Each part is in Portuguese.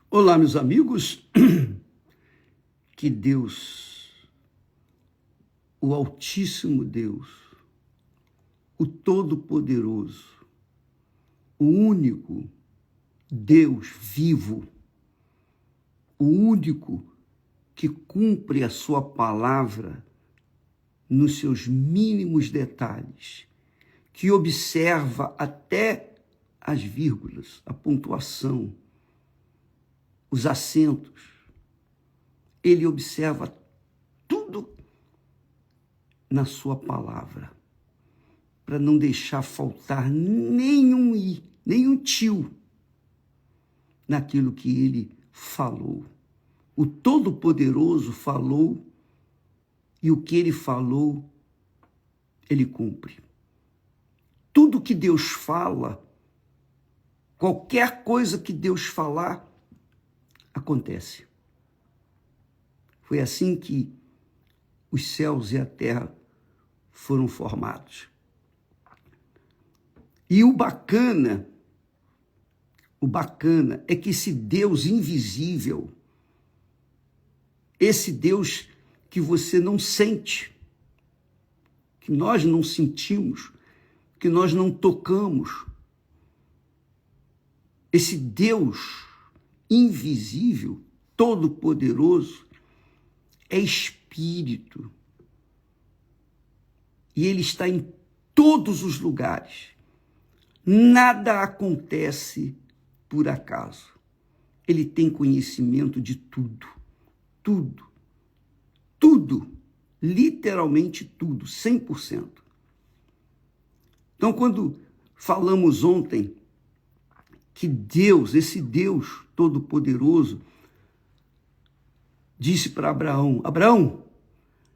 Olá, meus amigos, que Deus, o Altíssimo Deus, o Todo-Poderoso, o único Deus vivo, o único que cumpre a sua palavra nos seus mínimos detalhes, que observa até as vírgulas, a pontuação, os acentos. Ele observa tudo na sua palavra, para não deixar faltar nenhum i, nenhum tio naquilo que ele falou. O Todo-Poderoso falou, e o que ele falou, ele cumpre. Tudo que Deus fala, qualquer coisa que Deus falar, acontece. Foi assim que os céus e a terra foram formados. E o bacana é que esse Deus invisível, esse Deus que você não sente, que nós não sentimos, que nós não tocamos, esse Deus invisível, todo-poderoso, é espírito. E ele está em todos os lugares. Nada acontece por acaso. Ele tem conhecimento de tudo. Tudo. Tudo. Literalmente tudo. 100%. Então, quando falamos ontem que Deus, esse Deus Todo-Poderoso, disse para Abraão: Abraão,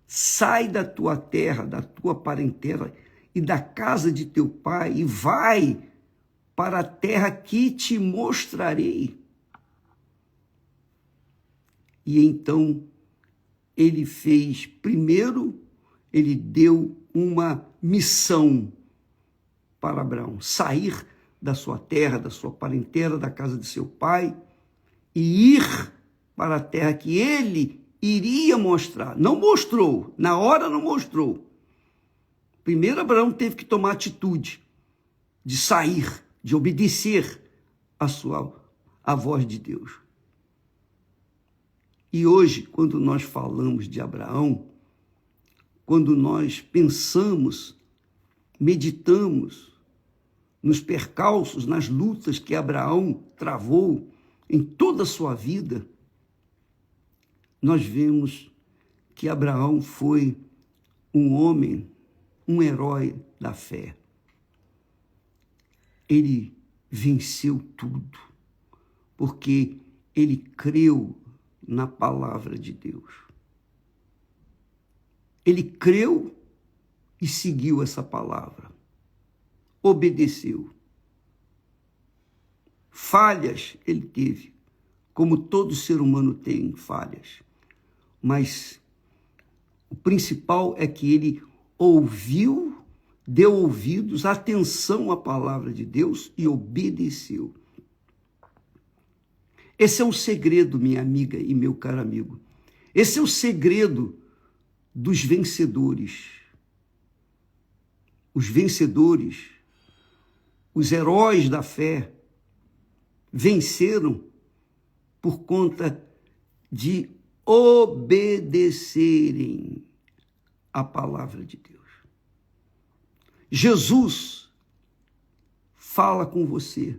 sai da tua terra, da tua parentela e da casa de teu pai e vai para a terra que te mostrarei. E então ele fez, primeiro, ele deu uma missão para Abraão: sair da sua terra, da sua parentela, da casa de seu pai e ir para a terra que ele iria mostrar. Não mostrou, na hora não mostrou. Primeiro Abraão teve que tomar atitude de sair, de obedecer a voz de Deus. E hoje, quando nós falamos de Abraão, quando nós pensamos, meditamos nos percalços, nas lutas que Abraão travou em toda a sua vida, nós vemos que Abraão foi um homem, um herói da fé. Ele venceu tudo, porque ele creu na palavra de Deus. Ele creu e seguiu essa palavra. Obedeceu. Falhas ele teve, como todo ser humano tem falhas. Mas o principal é que ele ouviu, deu ouvidos, atenção à palavra de Deus e obedeceu. Esse é o segredo, minha amiga e meu caro amigo. Esse é o segredo dos vencedores. Os vencedores, os heróis da fé, venceram por conta de obedecerem a palavra de Deus. Jesus fala com você.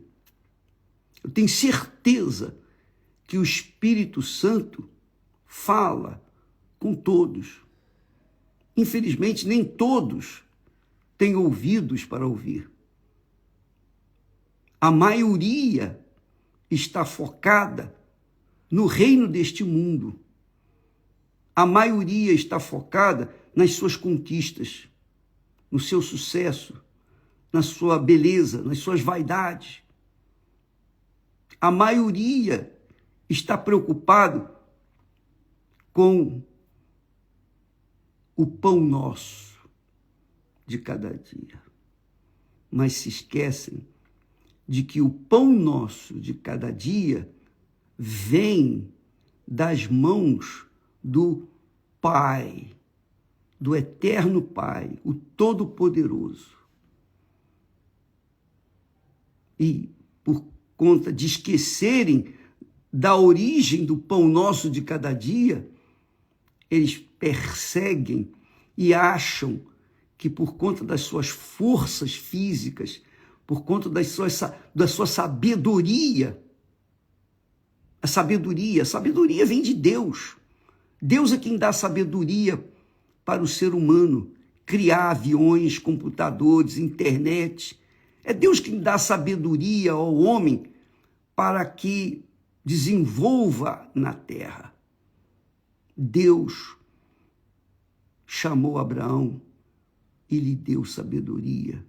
Eu tenho certeza que o Espírito Santo fala com todos. Infelizmente, nem todos têm ouvidos para ouvir. A maioria está focada no reino deste mundo. A maioria está focada nas suas conquistas, no seu sucesso, na sua beleza, nas suas vaidades. A maioria está preocupado com o pão nosso de cada dia. Mas se esquecem de que o pão nosso de cada dia vem das mãos do Pai, do Eterno Pai, o Todo-Poderoso. E por conta de esquecerem da origem do pão nosso de cada dia, eles perseguem e acham que por conta das suas forças físicas, por conta da sua sabedoria, a sabedoria vem de Deus. Deus é quem dá sabedoria para o ser humano, criar aviões, computadores, internet. É Deus quem dá sabedoria ao homem para que desenvolva na terra. Deus chamou Abraão e lhe deu sabedoria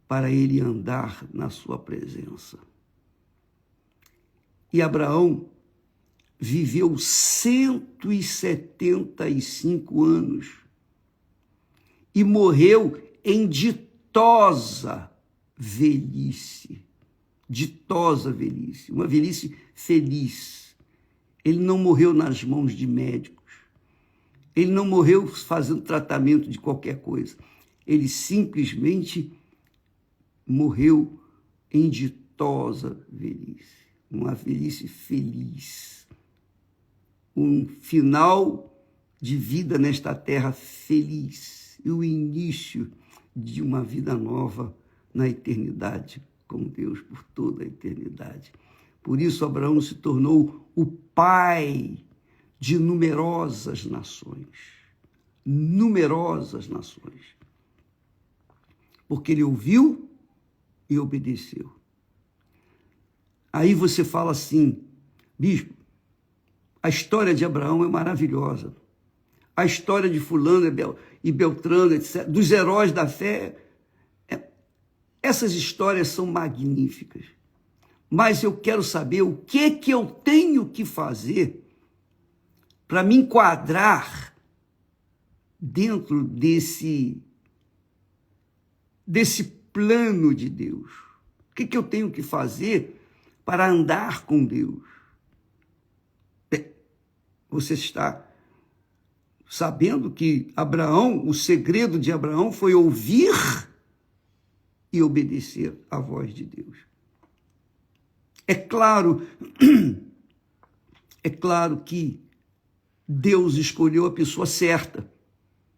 para ele andar na sua presença. E Abraão viveu 175 anos e morreu em ditosa velhice. Ditosa velhice, uma velhice feliz. Ele não morreu nas mãos de médicos. Ele não morreu fazendo tratamento de qualquer coisa. Ele simplesmente morreu em ditosa velhice. Uma velhice feliz. Um final de vida nesta terra feliz. E o início de uma vida nova na eternidade com Deus por toda a eternidade. Por isso Abraão se tornou o pai de numerosas nações. Numerosas nações. Porque ele ouviu e obedeceu. Aí você fala assim, bispo, a história de Abraão é maravilhosa. A história de fulano e Beltrano, etc., dos heróis da fé, essas histórias são magníficas. Mas eu quero saber o que eu tenho que fazer para me enquadrar dentro desse plano de Deus. O que eu tenho que fazer para andar com Deus? Você está sabendo que Abraão, o segredo de Abraão foi ouvir e obedecer à voz de Deus. É claro que Deus escolheu a pessoa certa.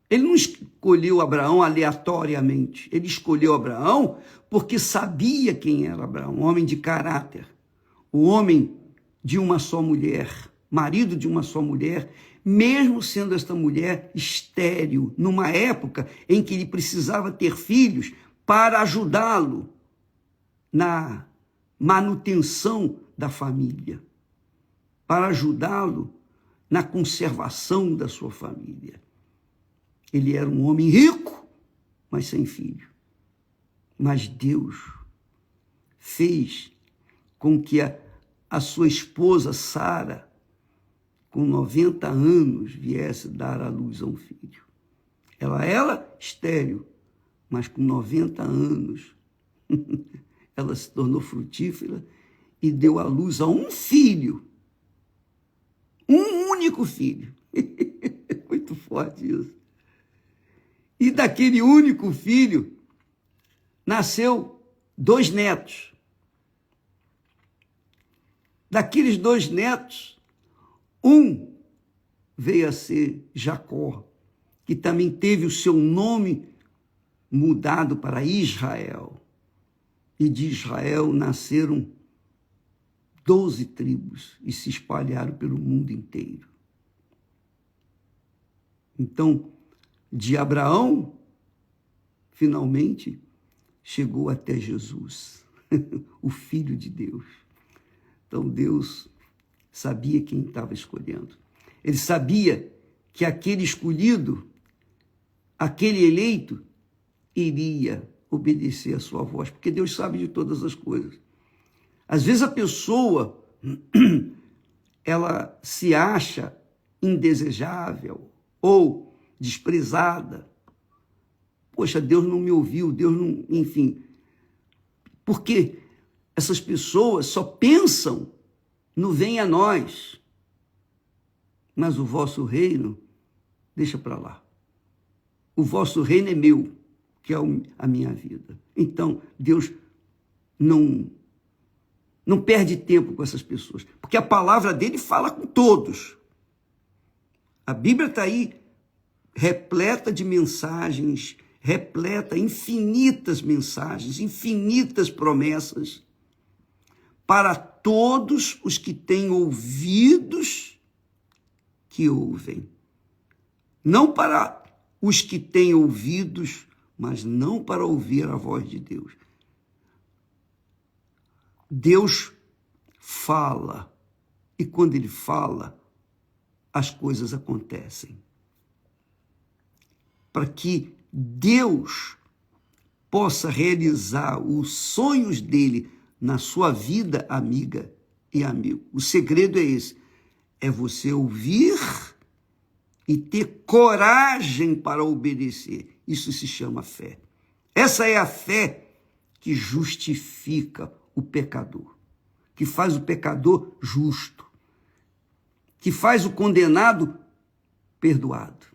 Ele não escolheu Abraão aleatoriamente. Ele escolheu Abraão porque sabia quem era Abraão, um homem de caráter, o homem de uma só mulher, marido de uma só mulher, mesmo sendo esta mulher estéril, numa época em que ele precisava ter filhos para ajudá-lo na manutenção da família, para ajudá-lo na conservação da sua família. Ele era um homem rico, mas sem filho. Mas Deus fez com que a sua esposa, Sara, com 90 anos, viesse dar à luz a um filho. Ela era estéril, mas com 90 anos, ela se tornou frutífera e deu à luz a um filho. Um único filho. Muito forte isso. E daquele único filho, nasceu 2 netos. Daqueles 2 netos, um veio a ser Jacó, que também teve o seu nome mudado para Israel. E de Israel nasceram 12 tribos e se espalharam pelo mundo inteiro. Então, de Abraão, finalmente, chegou até Jesus, o Filho de Deus. Então, Deus sabia quem estava escolhendo. Ele sabia que aquele escolhido, aquele eleito, iria obedecer a sua voz, porque Deus sabe de todas as coisas. Às vezes a pessoa, ela se acha indesejável ou desprezada. Poxa, Deus não me ouviu, Deus não... Enfim, porque essas pessoas só pensam no venha a nós, mas o vosso reino deixa para lá. O vosso reino é meu, que é a minha vida. Então, Deus não perde tempo com essas pessoas, porque a palavra dele fala com todos. A Bíblia está aí repleta de mensagens, repleta infinitas mensagens, infinitas promessas para todos os que têm ouvidos que ouvem. Não para os que têm ouvidos, mas não para ouvir a voz de Deus. Deus fala, e quando ele fala, as coisas acontecem. Para que Deus possa realizar os sonhos dele na sua vida, amiga e amigo. O segredo é esse, é você ouvir e ter coragem para obedecer. Isso se chama fé. Essa é a fé que justifica o pecador, que faz o pecador justo, que faz o condenado perdoado.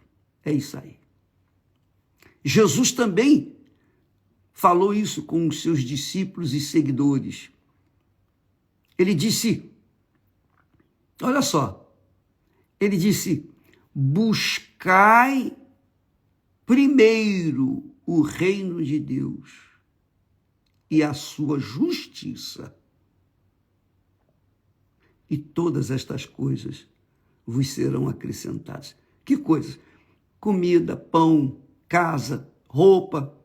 É isso aí. Jesus também falou isso com os seus discípulos e seguidores. Ele disse, olha só, ele disse, buscai primeiro o reino de Deus e a sua justiça, e todas estas coisas vos serão acrescentadas. Que coisas? Comida, pão, casa, roupa,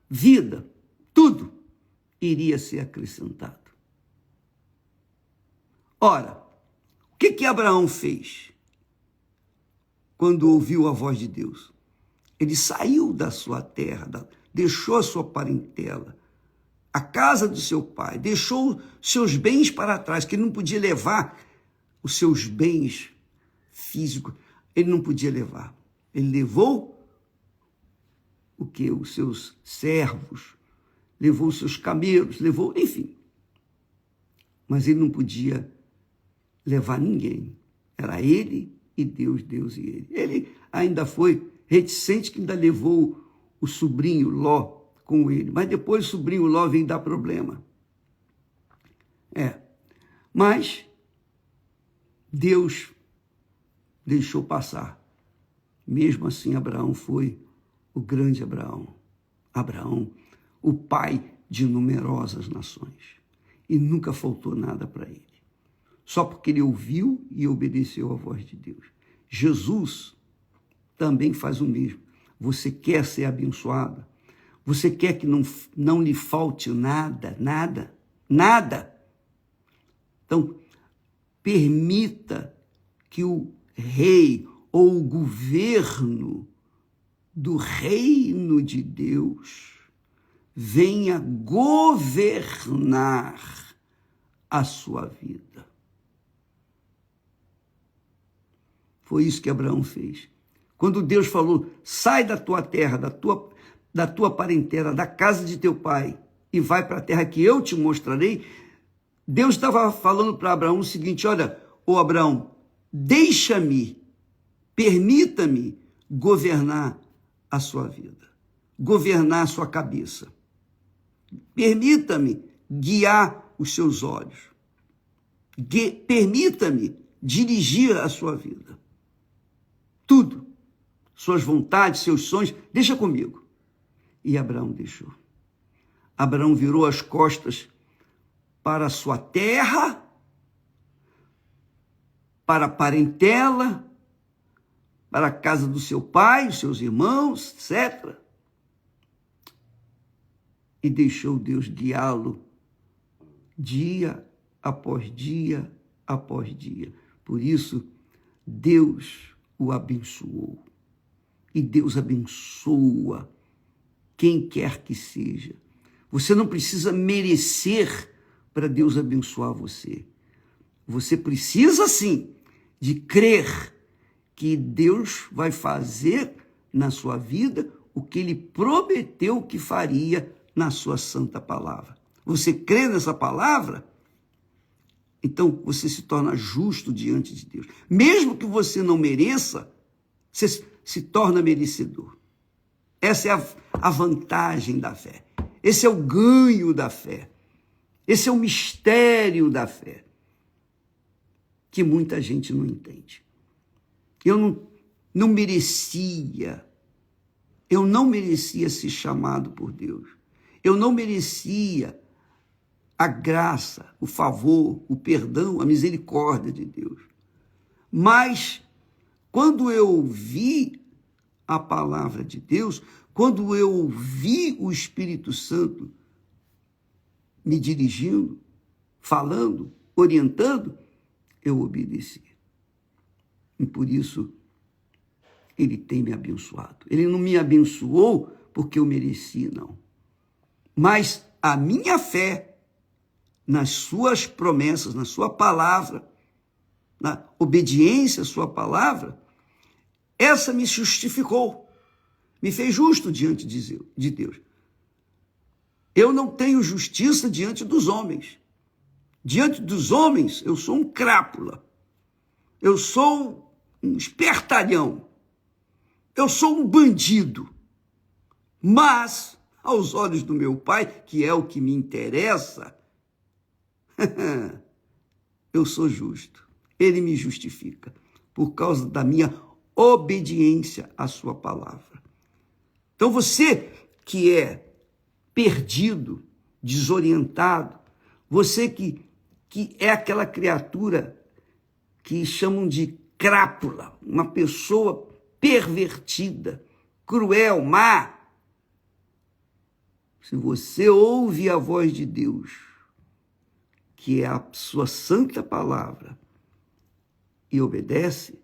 vida, tudo iria ser acrescentado. Ora, o que Abraão fez quando ouviu a voz de Deus? Ele saiu da sua terra, deixou a sua parentela, a casa do seu pai, deixou seus bens para trás, que ele não podia levar os seus bens físicos, ele não podia levar. Ele levou o que? Os seus servos, levou os seus camelos, levou, enfim. Mas ele não podia levar ninguém. Era ele e Deus, Deus e ele. Ele ainda foi reticente, que ainda levou o sobrinho Ló com ele. Mas depois o sobrinho Ló veio dar problema. Mas Deus deixou passar. Mesmo assim, Abraão foi o grande Abraão. Abraão, o pai de numerosas nações. E nunca faltou nada para ele. Só porque ele ouviu e obedeceu à voz de Deus. Jesus também faz o mesmo. Você quer ser abençoado? Você quer que não lhe falte nada? Nada. Então, permita que o rei ou o governo do reino de Deus venha governar a sua vida. Foi isso que Abraão fez. Quando Deus falou, sai da tua terra, da tua parentela, da casa de teu pai, e vai para a terra que eu te mostrarei, Deus estava falando para Abraão o seguinte, olha, ô Abraão, deixa-me, permita-me governar a sua vida, governar a sua cabeça. Permita-me guiar os seus olhos. Permita-me dirigir a sua vida. Tudo. Suas vontades, seus sonhos, deixa comigo. E Abraão deixou. Abraão virou as costas para a sua terra, para a parentela, para a casa do seu pai, os seus irmãos, etc. E deixou Deus guiá-lo dia após dia após dia. Por isso, Deus o abençoou. E Deus abençoa quem quer que seja. Você não precisa merecer para Deus abençoar você. Você precisa, sim, de crer que Deus vai fazer na sua vida o que Ele prometeu que faria na sua santa palavra. Você crê nessa palavra? Então você se torna justo diante de Deus. Mesmo que você não mereça, você se torna merecedor. Essa é a vantagem da fé. Esse é o ganho da fé. Esse é o mistério da fé, que muita gente não entende. Eu não merecia ser chamado por Deus. Eu não merecia a graça, o favor, o perdão, a misericórdia de Deus. Mas, quando eu ouvi a palavra de Deus, quando eu ouvi o Espírito Santo me dirigindo, falando, orientando, eu obedeci. E por isso, ele tem me abençoado. Ele não me abençoou porque eu mereci, não. Mas a minha fé nas suas promessas, na sua palavra, na obediência à sua palavra, essa me justificou, me fez justo diante de Deus. Eu não tenho justiça diante dos homens. Diante dos homens, eu sou um crápula. Eu sou um espertalhão. Eu sou um bandido. Mas, aos olhos do meu Pai, que é o que me interessa, eu sou justo. Ele me justifica por causa da minha obediência à sua palavra. Então você que é perdido, desorientado, você que é aquela criatura que chamam de crápula, uma pessoa pervertida, cruel, má. Se você ouve a voz de Deus, que é a sua santa palavra, e obedece,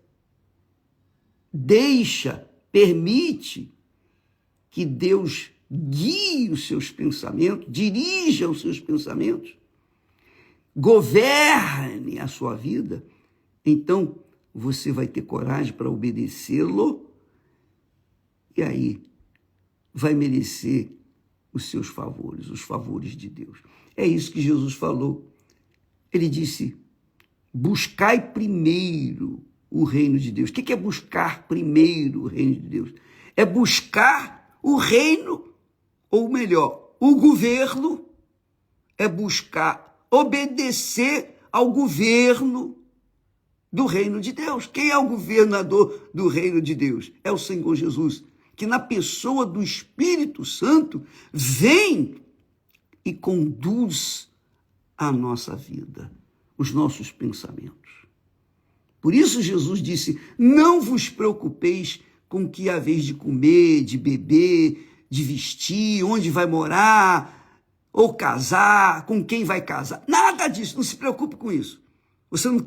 permite que Deus guie os seus pensamentos, dirija os seus pensamentos, governe a sua vida, então você vai ter coragem para obedecê-lo e aí vai merecer os seus favores, os favores de Deus. É isso que Jesus falou. Ele disse, buscai primeiro o reino de Deus. O que é buscar primeiro o reino de Deus? É buscar o reino, ou melhor, o governo, é buscar obedecer ao governo do reino de Deus. Quem é o governador do reino de Deus? É o Senhor Jesus, que na pessoa do Espírito Santo vem e conduz a nossa vida, os nossos pensamentos. Por isso Jesus disse, não vos preocupeis com o que haveis de comer, de beber, de vestir, onde vai morar, ou casar, com quem vai casar. Nada disso, não se preocupe com isso. Você não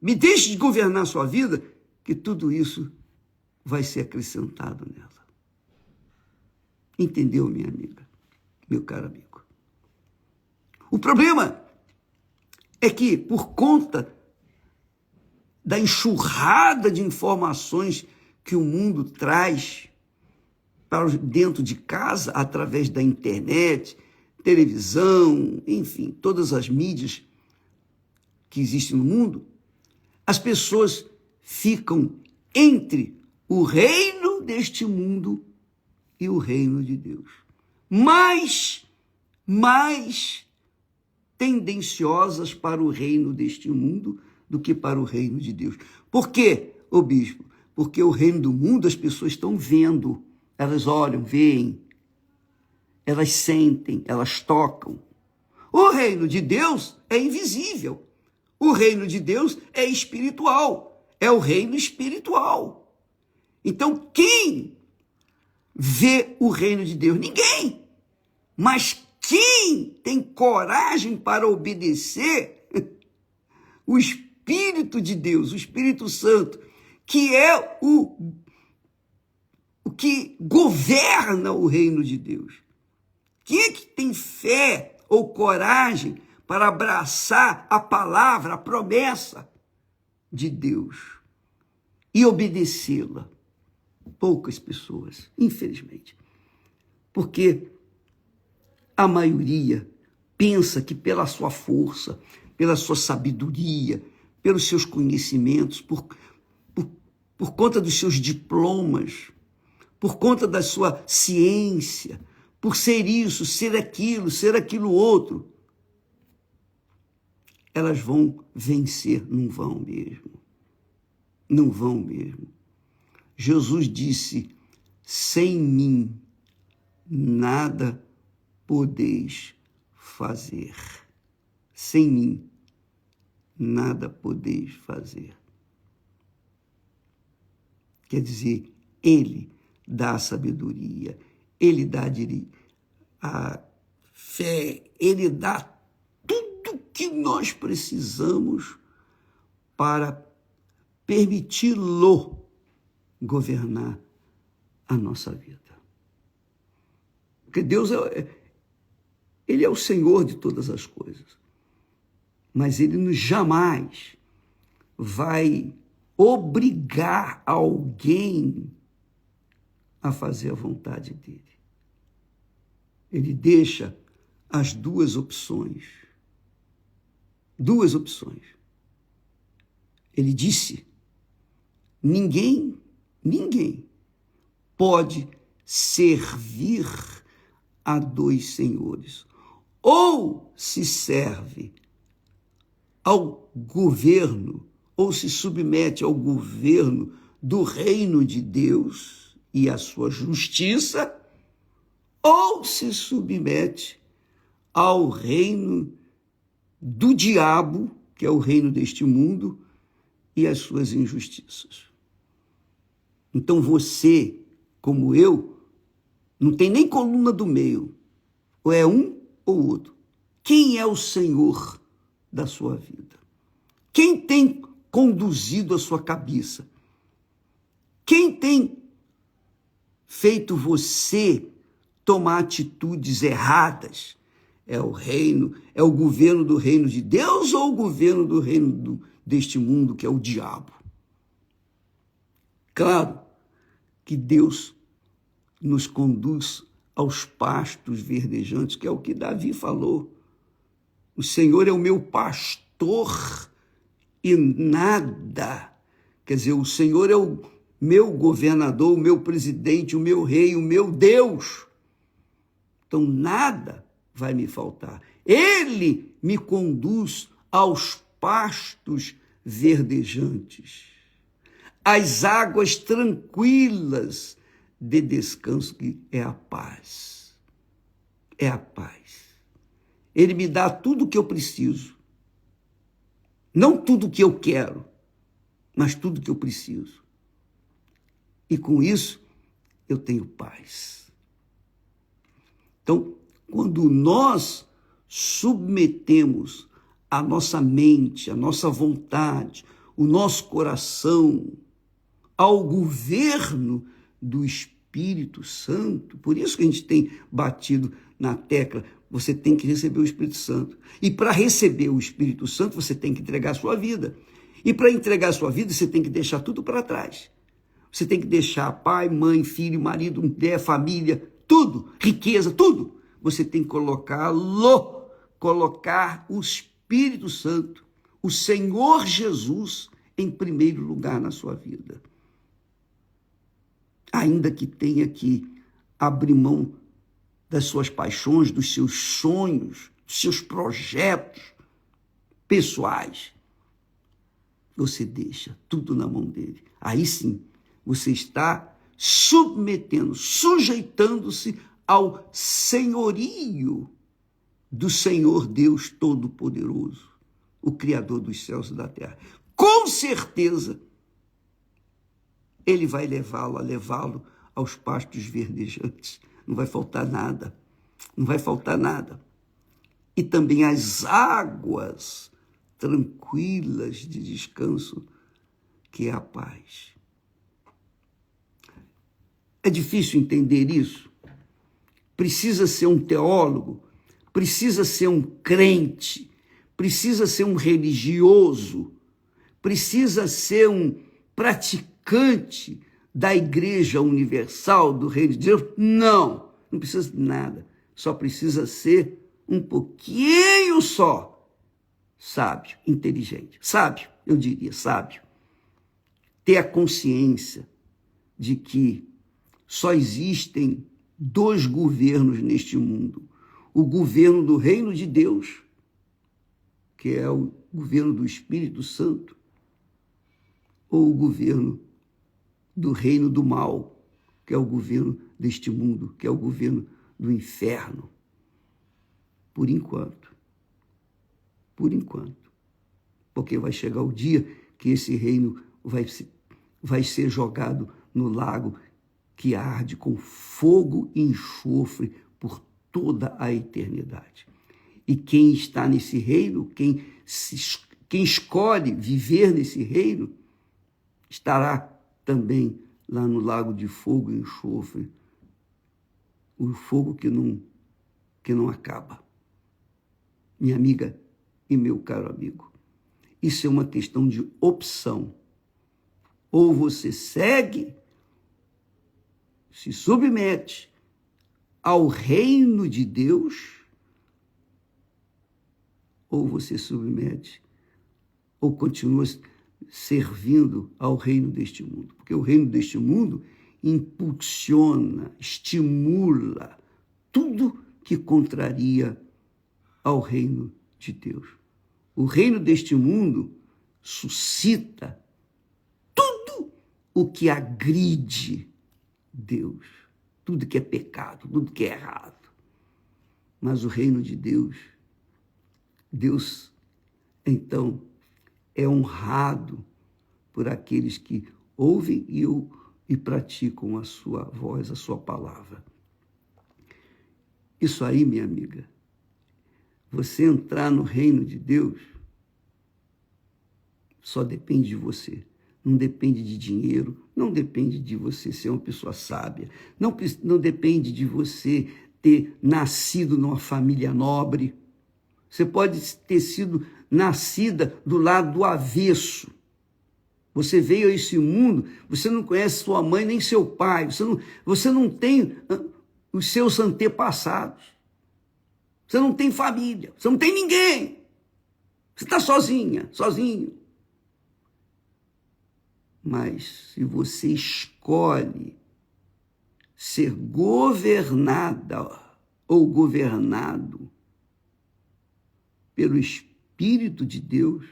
me deixe de governar a sua vida, que tudo isso vai ser acrescentado nela. Entendeu, minha amiga, meu caro amigo? O problema é que, por conta da enxurrada de informações que o mundo traz para dentro de casa, através da internet, televisão, enfim, todas as mídias que existem no mundo, as pessoas ficam entre o reino deste mundo e o reino de Deus. Mais tendenciosas para o reino deste mundo do que para o reino de Deus. Por quê, ô bispo? Porque o reino do mundo as pessoas estão vendo, elas olham, veem, elas sentem, elas tocam. O reino de Deus é invisível. O reino de Deus é espiritual, é o reino espiritual. Então, quem vê o reino de Deus? Ninguém. Mas quem tem coragem para obedecer o Espírito de Deus, o Espírito Santo, que é o que governa o reino de Deus? Quem é que tem fé ou coragem para abraçar a palavra, a promessa de Deus e obedecê-la? Poucas pessoas, infelizmente. Porque a maioria pensa que pela sua força, pela sua sabedoria, pelos seus conhecimentos, por conta dos seus diplomas, por conta da sua ciência, por ser isso, ser aquilo outro. Elas vão vencer, não vão mesmo. Não vão mesmo. Jesus disse: sem mim nada podeis fazer. Sem mim nada podeis fazer. Quer dizer, Ele dá a sabedoria, Ele dá a fé, Ele dá tudo que nós precisamos para permiti-lo governar a nossa vida. Porque Deus Ele é o Senhor de todas as coisas, mas Ele jamais vai obrigar alguém a fazer a vontade dele. Ele deixa as duas opções. Duas opções. Ele disse: ninguém pode servir a dois senhores. Ou se serve ao governo, ou se submete ao governo do reino de Deus e à sua justiça, ou se submete ao reino do diabo, que é o reino deste mundo, e às suas injustiças. Então você, como eu, não tem nem coluna do meio, ou é um ou outro. Quem é o Senhor da sua vida? Quem tem conduzido a sua cabeça? Quem tem feito você tomar atitudes erradas? É o reino, é o governo do reino de Deus ou o governo do reino deste mundo, que é o diabo? Claro que Deus nos conduz aos pastos verdejantes, que é o que Davi falou. O Senhor é o meu pastor e nada. Quer dizer, o Senhor é o meu governador, o meu presidente, o meu rei, o meu Deus. Então nada vai me faltar. Ele me conduz aos pastos verdejantes, às águas tranquilas de descanso, que é a paz. É a paz. Ele me dá tudo o que eu preciso. Não tudo o que eu quero, mas tudo o que eu preciso. E com isso, eu tenho paz. Então, quando nós submetemos a nossa mente, a nossa vontade, o nosso coração ao governo do Espírito Santo, por isso que a gente tem batido na tecla, você tem que receber o Espírito Santo. E para receber o Espírito Santo, você tem que entregar a sua vida. E para entregar a sua vida, você tem que deixar tudo para trás. Você tem que deixar pai, mãe, filho, marido, mulher, família, tudo, riqueza, tudo. Você tem que colocar o Espírito Santo, o Senhor Jesus, em primeiro lugar na sua vida. Ainda que tenha que abrir mão das suas paixões, dos seus sonhos, dos seus projetos pessoais, você deixa tudo na mão dele. Aí sim, você está submetendo, sujeitando-se ao senhorio do Senhor Deus Todo-Poderoso, o Criador dos céus e da terra. Com certeza, ele vai levá-lo aos pastos verdejantes. Não vai faltar nada. Não vai faltar nada. E também as águas tranquilas de descanso, que é a paz. É difícil entender isso? Precisa ser um teólogo, precisa ser um crente, precisa ser um religioso, precisa ser um praticante da Igreja Universal, do Reino de Deus? Não precisa de nada. Só precisa ser um pouquinho só sábio, inteligente. Sábio, eu diria, sábio. Ter a consciência de que só existem dois governos neste mundo. O governo do reino de Deus, que é o governo do Espírito Santo, ou o governo do reino do mal, que é o governo deste mundo, que é o governo do inferno. Por enquanto. Por enquanto. Porque vai chegar o dia que esse reino vai ser jogado no lago que arde com fogo e enxofre por toda a eternidade. E quem está nesse reino, quem escolhe viver nesse reino, estará também lá no lago de fogo e enxofre, o fogo que não acaba. Minha amiga e meu caro amigo, isso é uma questão de opção. Ou você segue, se submete ao reino de Deus, ou você submete, ou continua servindo ao reino deste mundo. Porque o reino deste mundo impulsiona, estimula tudo que contraria ao reino de Deus. O reino deste mundo suscita tudo o que agride Deus, tudo que é pecado, tudo que é errado. Mas o reino de Deus, então, é honrado por aqueles que ouvem e praticam a sua voz, a sua palavra. Isso aí, minha amiga, você entrar no reino de Deus só depende de você. Não depende de dinheiro, não depende de você ser uma pessoa sábia, não depende de você ter nascido numa família nobre. Você pode ter sido nascida do lado do avesso. Você veio a esse mundo, você não conhece sua mãe nem seu pai, você não tem os seus antepassados. Você não tem família, você não tem ninguém. Você está sozinha, sozinho. Mas se você escolhe ser governada ou governado pelo Espírito de Deus,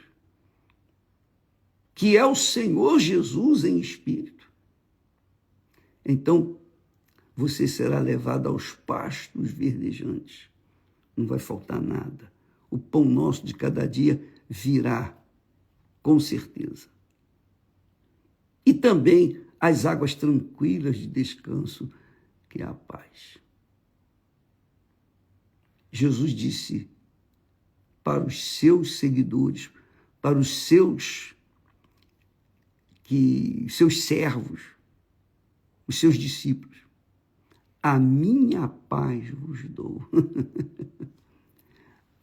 que é o Senhor Jesus em espírito, então você será levado aos pastos verdejantes. Não vai faltar nada. O pão nosso de cada dia virá, com certeza. E também as águas tranquilas de descanso, que é a paz. Jesus disse para os seus seguidores, para os seus servos, os seus discípulos: a minha paz vos dou.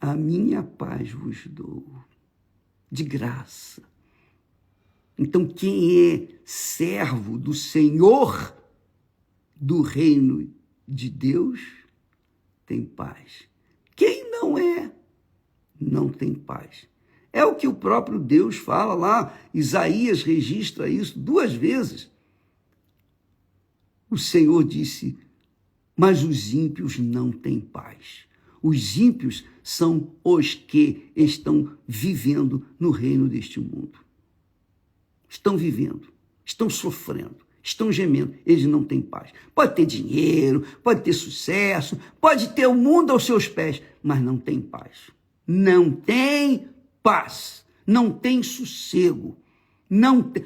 A minha paz vos dou, de graça. Então, quem é servo do Senhor do reino de Deus tem paz. Quem não é, não tem paz. É o que o próprio Deus fala lá. Isaías registra isso 2 vezes. O Senhor disse: mas os ímpios não têm paz. Os ímpios são os que estão vivendo no reino deste mundo. Estão vivendo, estão sofrendo, estão gemendo. Eles não têm paz. Pode ter dinheiro, pode ter sucesso, pode ter o mundo aos seus pés, mas não tem paz. Não tem paz, não tem sossego.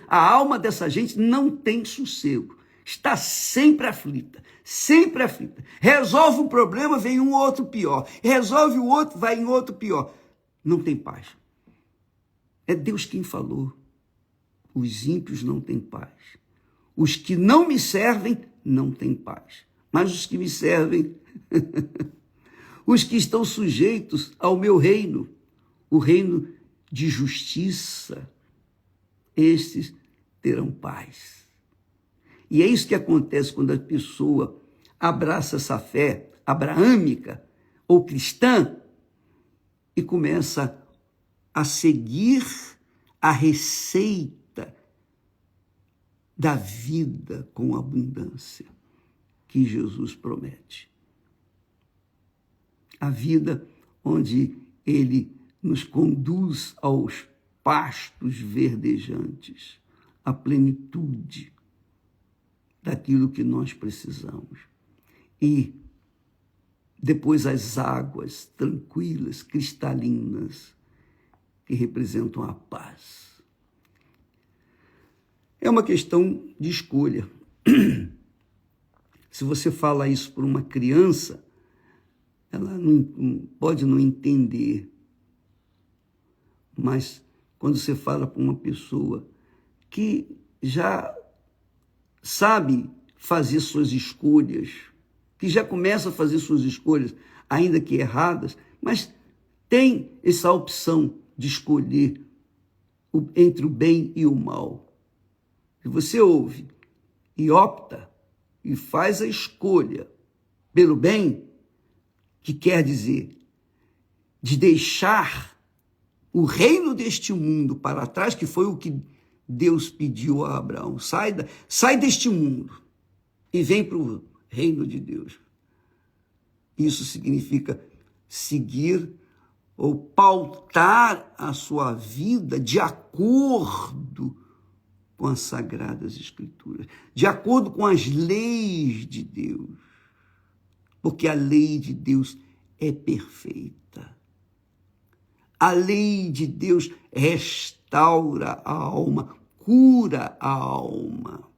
A alma dessa gente não tem sossego. Está sempre aflita, sempre aflita. Resolve um problema, vem um outro pior. Resolve o outro, vai em outro pior. Não tem paz. É Deus quem falou. Os ímpios não têm paz. Os que não me servem não têm paz. Mas os que me servem, os que estão sujeitos ao meu reino, o reino de justiça, estes terão paz. E é isso que acontece quando a pessoa abraça essa fé abraâmica ou cristã e começa a seguir a receita da vida com abundância que Jesus promete. A vida onde ele nos conduz aos pastos verdejantes, à plenitude daquilo que nós precisamos. E depois as águas tranquilas, cristalinas, que representam a paz. É uma questão de escolha. Se você fala isso para uma criança, ela pode não entender. Mas quando você fala para uma pessoa que já sabe fazer suas escolhas, que já começa a fazer suas escolhas, ainda que erradas, mas tem essa opção de escolher entre o bem e o mal. Se você ouve e opta e faz a escolha pelo bem, que quer dizer de deixar o reino deste mundo para trás, que foi o que Deus pediu a Abraão, sai deste mundo e vem para o reino de Deus. Isso significa seguir ou pautar a sua vida de acordo com as Sagradas Escrituras, de acordo com as leis de Deus, porque a lei de Deus é perfeita. A lei de Deus restaura a alma, cura a alma.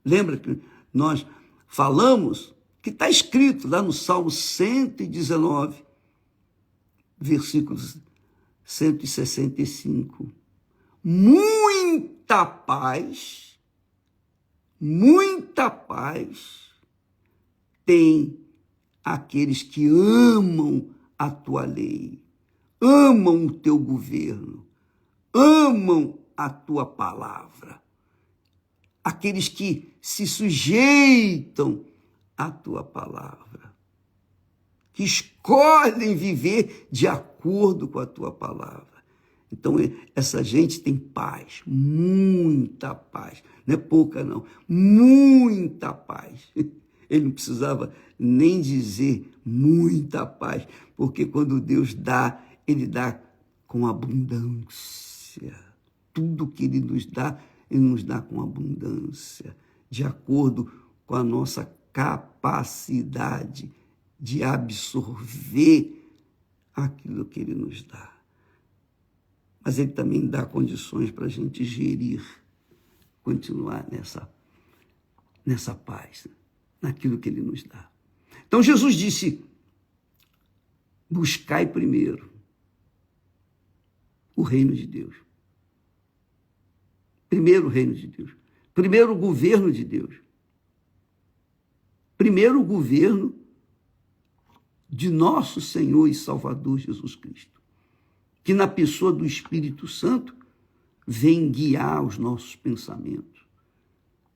Lembra que nós falamos que está escrito lá no Salmo 119, versículos 165. Muita paz tem aqueles que amam a tua lei, amam o teu governo, amam a tua palavra. Aqueles que se sujeitam à tua palavra, que escolhem viver de acordo com a tua palavra. Então, essa gente tem paz, muita paz. Não é pouca, não. Muita paz. Ele não precisava nem dizer muita paz, porque quando Deus dá, ele dá com abundância. Tudo que ele nos dá com abundância, de acordo com a nossa capacidade de absorver aquilo que ele nos dá. Mas ele também dá condições para a gente gerir, continuar nessa paz, naquilo que ele nos dá. Então Jesus disse, buscai primeiro o reino de Deus. Primeiro o reino de Deus. Primeiro o governo de Deus. Primeiro o governo de nosso Senhor e Salvador Jesus Cristo, que na pessoa do Espírito Santo vem guiar os nossos pensamentos,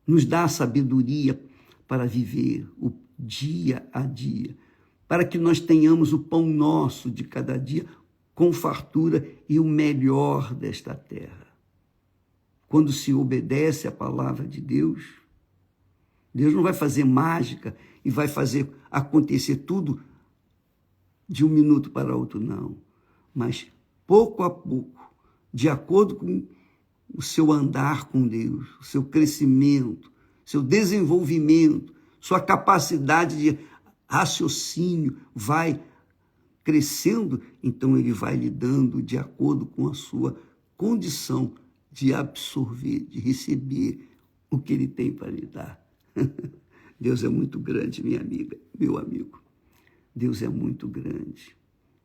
nos dá a sabedoria para viver o dia a dia, para que nós tenhamos o pão nosso de cada dia com fartura e o melhor desta terra. Quando se obedece à palavra de Deus, Deus não vai fazer mágica e vai fazer acontecer tudo de um minuto para outro, não. Mas pouco a pouco, de acordo com o seu andar com Deus, o seu crescimento, seu desenvolvimento, sua capacidade de raciocínio vai crescendo, então ele vai lhe dando de acordo com a sua condição de absorver, de receber o que ele tem para lhe dar. Deus é muito grande, minha amiga, meu amigo. Deus é muito grande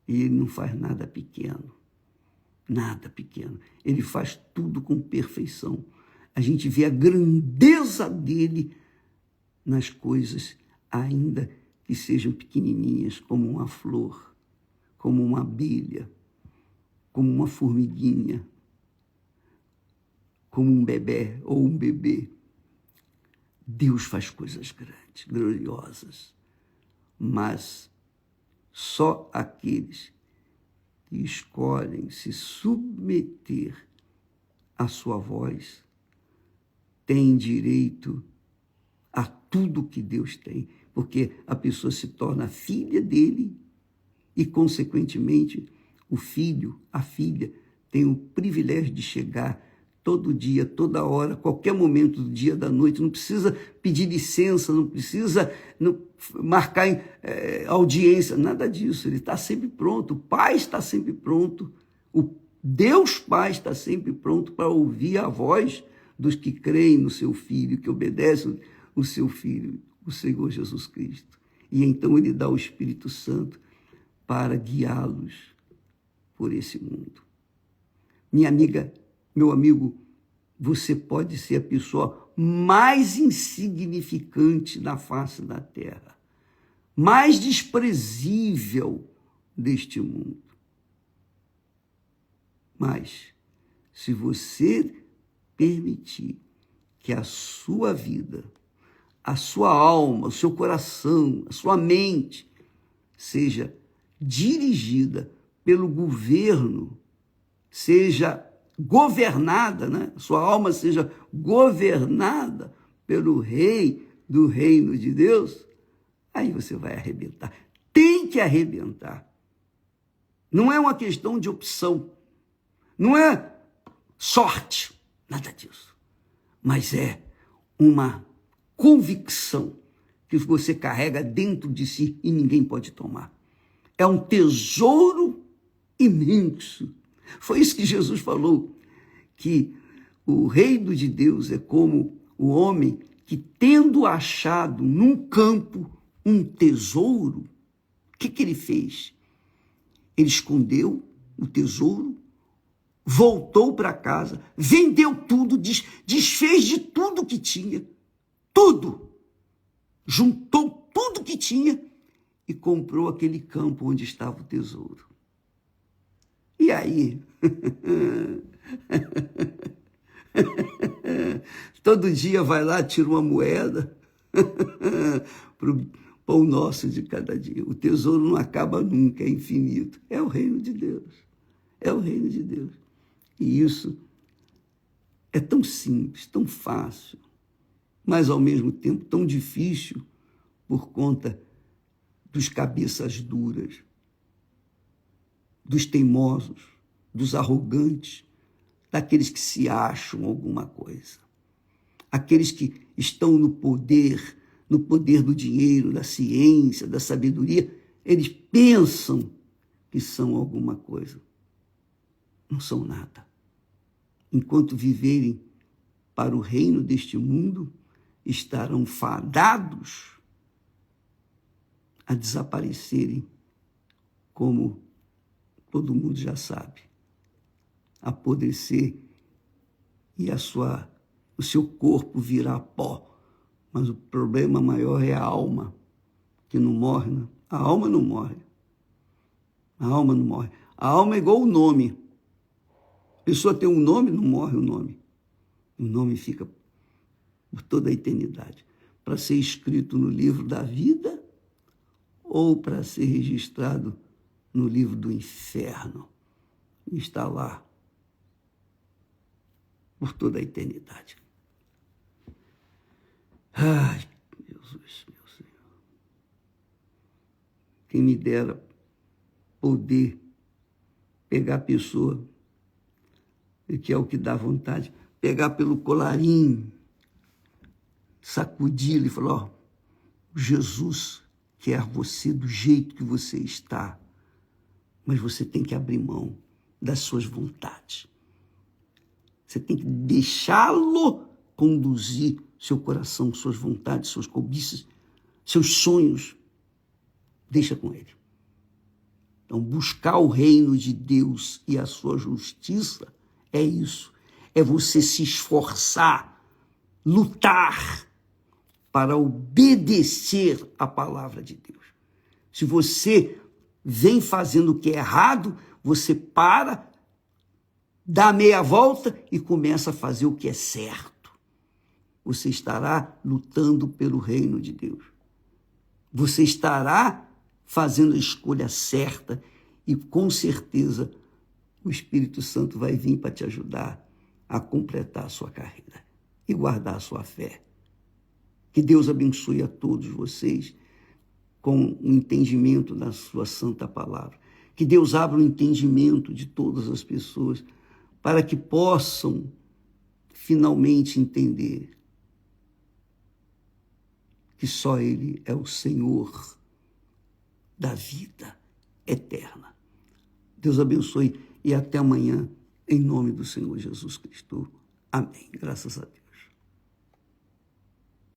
e ele não faz nada pequeno. Nada pequeno. Ele faz tudo com perfeição. A gente vê a grandeza dele nas coisas, ainda que sejam pequenininhas, como uma flor, como uma abelha, como uma formiguinha, como um bebê ou um bebê. Deus faz coisas grandes, gloriosas, mas só aqueles que escolhem se submeter à sua voz têm direito a tudo que Deus tem, porque a pessoa se torna filha dele e, consequentemente, o filho, a filha, tem o privilégio de chegar todo dia, toda hora, qualquer momento do dia, da noite, não precisa pedir licença, não precisa marcar audiência, nada disso, ele está sempre pronto, o Pai está sempre pronto, o Deus Pai está sempre pronto para ouvir a voz dos que creem no seu Filho, que obedecem o seu Filho, o Senhor Jesus Cristo. E então ele dá o Espírito Santo para guiá-los por esse mundo. Minha amiga, meu amigo, você pode ser a pessoa mais insignificante na face da terra, mais desprezível deste mundo. Mas, se você permitir que a sua vida, a sua alma, o seu coração, a sua mente seja dirigida pelo governo, seja governada, né? Sua alma seja governada pelo rei do reino de Deus, aí você vai arrebentar. Tem que arrebentar. Não é uma questão de opção, não é sorte, nada disso, mas é uma convicção que você carrega dentro de si e ninguém pode tomar. É um tesouro imenso. Foi isso que Jesus falou, que o reino de Deus é como o homem que, tendo achado num campo um tesouro, o que ele fez? Ele escondeu o tesouro, voltou para casa, vendeu tudo, desfez de tudo que tinha, tudo, juntou tudo que tinha e comprou aquele campo onde estava o tesouro. E aí? Todo dia vai lá, tira uma moeda para o pão nosso de cada dia. O tesouro não acaba nunca, é infinito. É o reino de Deus. É o reino de Deus. E isso é tão simples, tão fácil, mas ao mesmo tempo tão difícil por conta dos cabeças duras, dos teimosos, dos arrogantes, daqueles que se acham alguma coisa, aqueles que estão no poder do dinheiro, da ciência, da sabedoria, eles pensam que são alguma coisa. Não são nada. Enquanto viverem para o reino deste mundo, estarão fadados a desaparecerem, como todo mundo já sabe, apodrecer e o seu corpo virar pó. Mas o problema maior é a alma, que não morre, né? A alma não morre. A alma não morre. A alma é igual o nome. A pessoa tem um nome, não morre o nome. O nome fica por toda a eternidade, para ser escrito no livro da vida ou para ser registrado no livro do inferno e está lá por toda a eternidade. Ai, Jesus, meu Senhor. Quem me dera poder pegar a pessoa, que é o que dá vontade, pegar pelo colarinho, sacudir-lhe e falar, Jesus quer você do jeito que você está, mas você tem que abrir mão das suas vontades. Você tem que deixá-lo conduzir seu coração, suas vontades, suas cobiças, seus sonhos. Deixa com ele. Então, buscar o reino de Deus e a sua justiça é isso. É você se esforçar, lutar para obedecer a palavra de Deus. Se você vem fazendo o que é errado, você para, dá a meia volta e começa a fazer o que é certo. Você estará lutando pelo reino de Deus. Você estará fazendo a escolha certa e com certeza o Espírito Santo vai vir para te ajudar a completar a sua carreira e guardar a sua fé. Que Deus abençoe a todos vocês com o entendimento da sua santa palavra. Que Deus abra o entendimento de todas as pessoas para que possam finalmente entender que só Ele é o Senhor da vida eterna. Deus abençoe e até amanhã, em nome do Senhor Jesus Cristo. Amém. Graças a Deus.